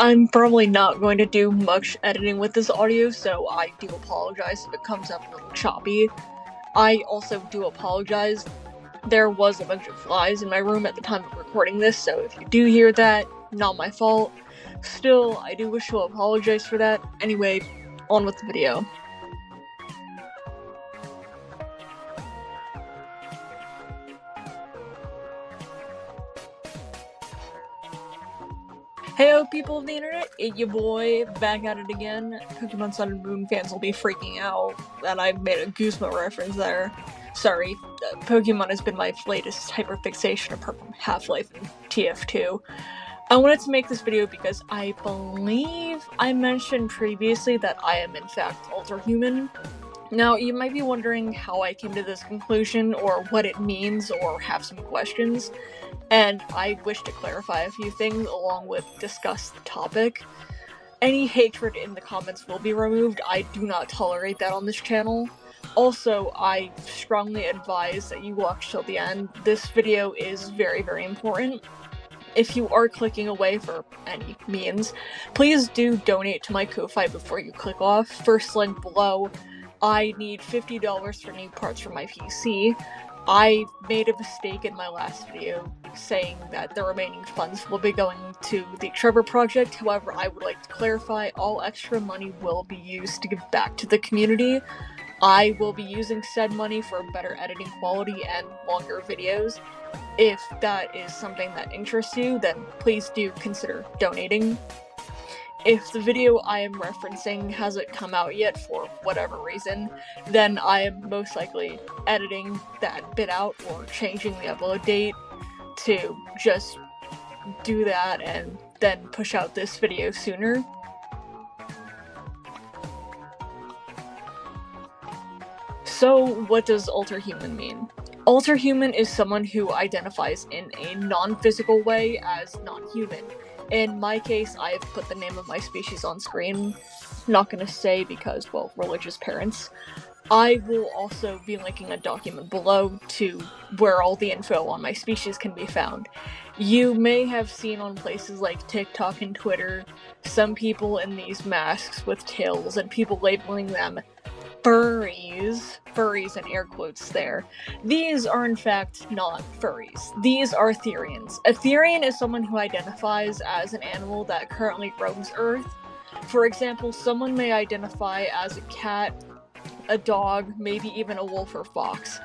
I'm probably not going to do much editing with this audio, so I do apologize if it comes up a little choppy. I also do apologize. There was a bunch of flies in my room at the time of recording this, so if you do hear that, not my fault. Still, I do wish to apologize for that. Anyway, on with the video. Heyo people of the internet, it's your boy, back at it again. Pokemon Sun and Moon fans will be freaking out that I made a Guzma reference there. Sorry, Pokemon has been my latest hyperfixation apart from Half-Life and TF2. I wanted to make this video because I believe I mentioned previously that I am in fact Alterhuman. Now, you might be wondering how I came to this conclusion, or what it means, or have some questions, and I wish to clarify a few things along with discuss the topic. Any hatred in the comments will be removed. I do not tolerate that on this channel. Also, I strongly advise that you watch till the end. This video is very, very important. If you are clicking away for any means, please do donate to my Ko-Fi before you click off. First link below. I need $50 for new parts for my PC. I made a mistake in my last video saying that the remaining funds will be going to the Trevor Project. However, I would like to clarify all extra money will be used to give back to the community. I will be using said money for better editing quality and longer videos. If that is something that interests you, then please do consider donating. If the video I am referencing hasn't come out yet for whatever reason, then I am most likely editing that bit out or changing the upload date to just do that and then push out this video sooner. So, what does Alterhuman mean? Alterhuman is someone who identifies in a non-physical way as non-human. In my case, I have put the name of my species on screen. Not gonna say because, well, religious parents. I will also be linking a document below to where all the info on my species can be found. You may have seen on places like TikTok and Twitter some people in these masks with tails and people labeling them furries in air quotes there. These are in fact not furries. These are Therians. A Therian is someone who identifies as an animal that currently roams Earth. For example, someone may identify as a cat, a dog, maybe even a wolf or fox.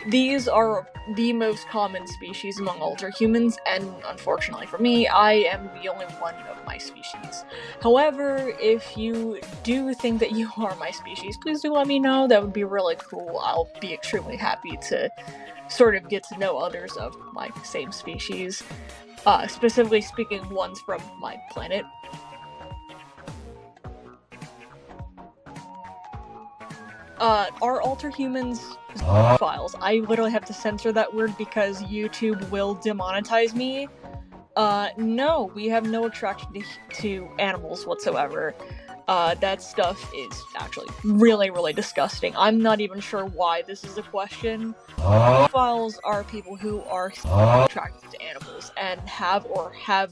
These are the most common species among Alterhumans, and unfortunately for me, I am the only one of my species. However, if you do think that you are my species, please do let me know. That would be really cool. I'll be extremely happy to sort of get to know others of my same species. Specifically speaking, ones from my planet. Are Alterhumans files? I literally have to censor that word because YouTube will demonetize me. No, we have no attraction to animals whatsoever. That stuff is actually really, really disgusting. I'm not even sure why this is a question. Files are people who are attracted to animals and had or have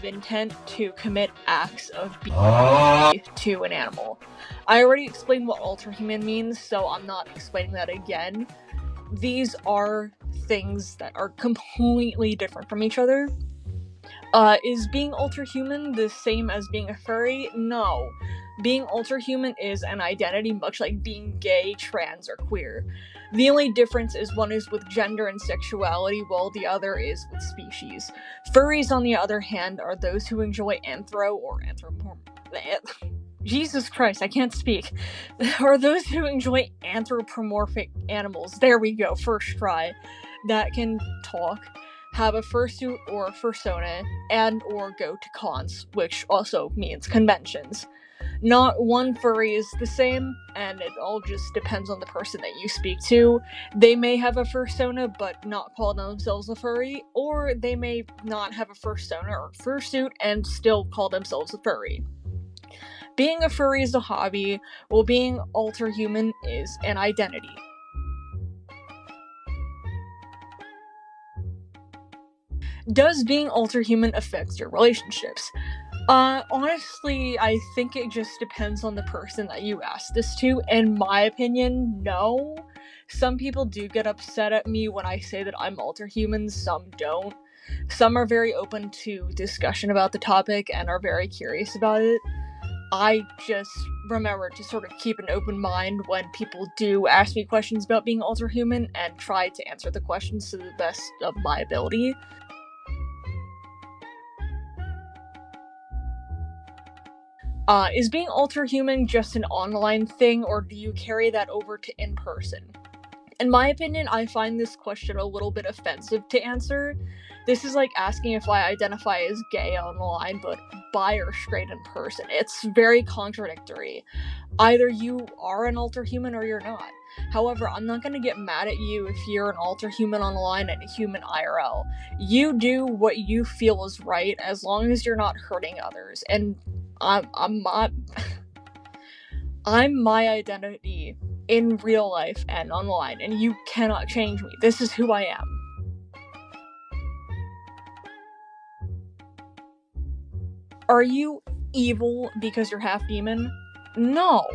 intent to commit acts of being to an animal. I already explained what Alterhuman means, so I'm not explaining that again. These are things that are completely different from each other. Is being Alterhuman the same as being a furry? No. Being Alterhuman is an identity much like being gay, trans, or queer. The only difference is one is with gender and sexuality, while the other is with species. Furries, on the other hand, are those who enjoy Jesus Christ, I can't speak. Are those who enjoy anthropomorphic animals, there we go, first try, that can talk, have a fursuit or fursona, and or go to cons, which also means conventions. Not one furry is the same, and it all just depends on the person that you speak to. They may have a fursona but not call themselves a furry, or they may not have a fursona or fursuit and still call themselves a furry. Being a furry is a hobby, while being Alterhuman is an identity. Does being Alterhuman affect your relationships? Honestly, I think it just depends on the person that you ask this to. In my opinion, no. Some people do get upset at me when I say that I'm Alterhuman, some don't. Some are very open to discussion about the topic and are very curious about it. I just remember to sort of keep an open mind when people do ask me questions about being Alterhuman and try to answer the questions to the best of my ability. Is being Alterhuman just an online thing, or do you carry that over to in-person? In my opinion, I find this question a little bit offensive to answer. This is like asking if I identify as gay online, but bi or straight in person. It's very contradictory. Either you are an Alterhuman or you're not. However, I'm not gonna get mad at you if you're an Alterhuman online and a human IRL. You do what you feel is right as long as you're not hurting others. And I'm not. I'm my identity in real life and online, and you cannot change me. This is who I am. Are you evil because you're half demon? No.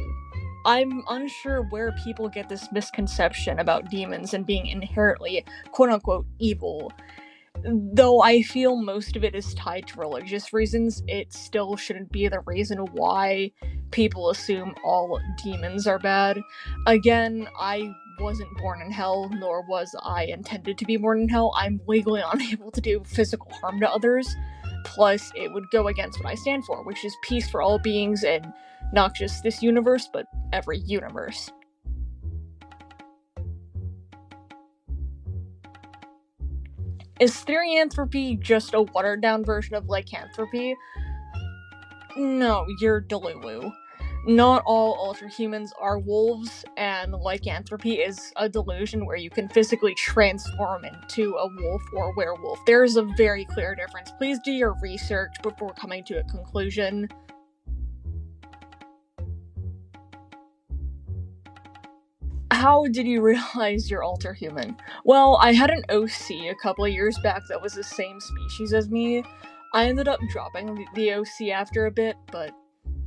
I'm unsure where people get this misconception about demons and being inherently quote-unquote evil. Though I feel most of it is tied to religious reasons, it still shouldn't be the reason why people assume all demons are bad. Again, I wasn't born in hell, nor was I intended to be born in hell. I'm legally unable to do physical harm to others. Plus, it would go against what I stand for, which is peace for all beings in not just this universe, but every universe. Is therianthropy just a watered-down version of lycanthropy? No, you're Delulu. Not all Alterhumans are wolves, and lycanthropy is a delusion where you can physically transform into a wolf or werewolf. There is a very clear difference. Please do your research before coming to a conclusion. How did you realize you're Alterhuman? Well, I had an OC a couple of years back that was the same species as me. I ended up dropping the OC after a bit, but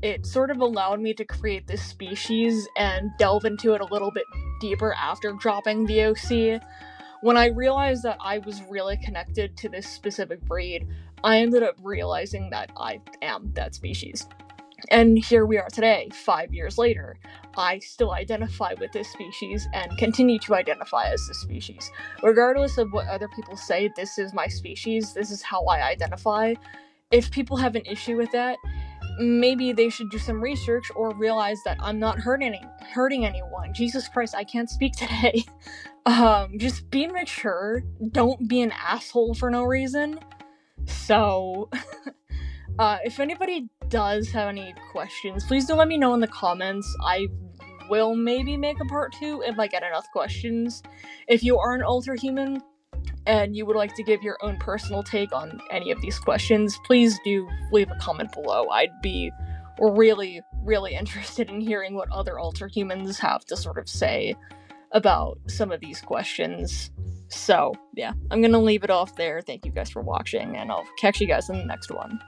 it sort of allowed me to create this species and delve into it a little bit deeper after dropping the OC. When I realized that I was really connected to this specific breed, I ended up realizing that I am that species. And here we are today, 5 years later. I still identify with this species and continue to identify as this species. Regardless of what other people say, this is my species, this is how I identify. If people have an issue with that, maybe they should do some research or realize that I'm not hurting anyone. Jesus Christ, I can't speak today. Just be mature. Don't be an asshole for no reason. So, if anybody does have any questions, please do let me know in the comments. I will maybe make a part 2 if I get enough questions. If you are an Alterhuman and you would like to give your own personal take on any of these questions, please do leave a comment below. I'd be really, really interested in hearing what other Alterhumans have to sort of say about some of these questions. So, yeah, I'm gonna leave it off there. Thank you guys for watching, and I'll catch you guys in the next one.